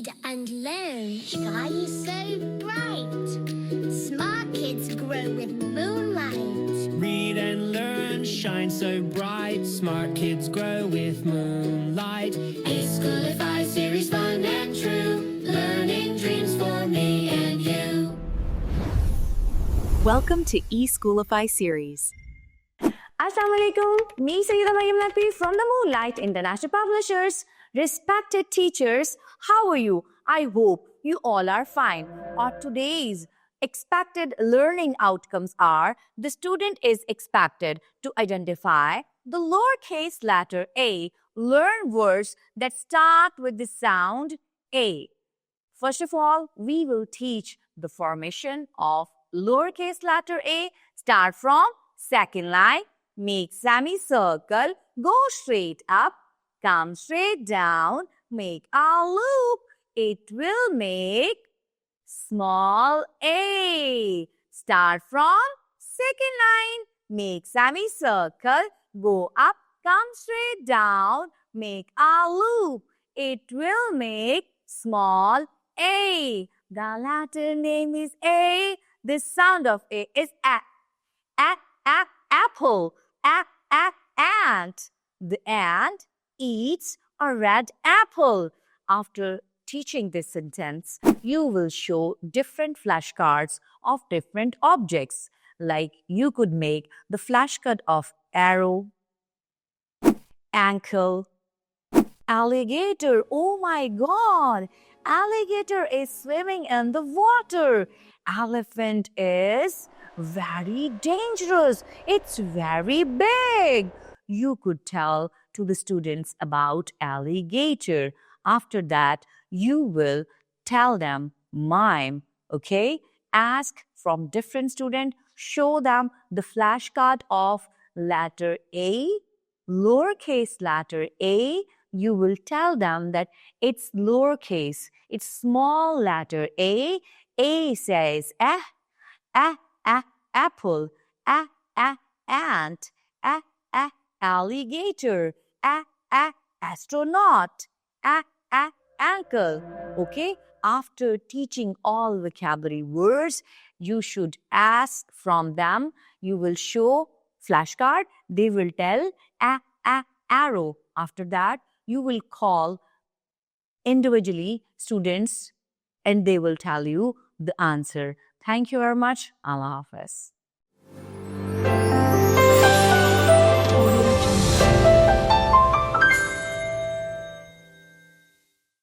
read and learn. Sky is so bright. Smart kids grow with moonlight. Read and learn, shine so bright. Smart kids grow with moonlight. eSchoolify series, fun and true. Learning dreams for me and you. Welcome to eSchoolify series. Assalamualaikum. Me Sayyida Maryam Napi from the Moonlight International Publishers. Respected teachers, how are you? I hope you all are fine. Our today's expected learning outcomes are: the student is expected to identify the lowercase letter a, learn words that start with the sound a. First of all, we will teach the formation of lowercase letter a. Start from second line. Make semicircle, go straight up, come straight down, make a loop. It will make small a. Start from second line, make semicircle, go up, come straight down, make a loop. It will make small a. The letter name is a. The sound of a is a. Apple. Ant. The ant eats a red apple. After teaching this sentence, you will show different flashcards of different objects. Like you could make the flashcard of arrow, ankle, alligator. Oh my God! Alligator is swimming in the water. Elephant is very dangerous. It's very big. You could tell to the students about alligator. After that, you will tell them mime, okay? Ask from different students, show them the flashcard of letter A, lowercase letter A. You will tell them that it's lowercase, it's small letter A. A says apple, ant, alligator, astronaut, ankle. Okay? After teaching all vocabulary words, you should ask from them. You will show flashcard. They will tell arrow. After that, you will call individually students and they will tell you the answer. Thank you very much. Allah Hafiz.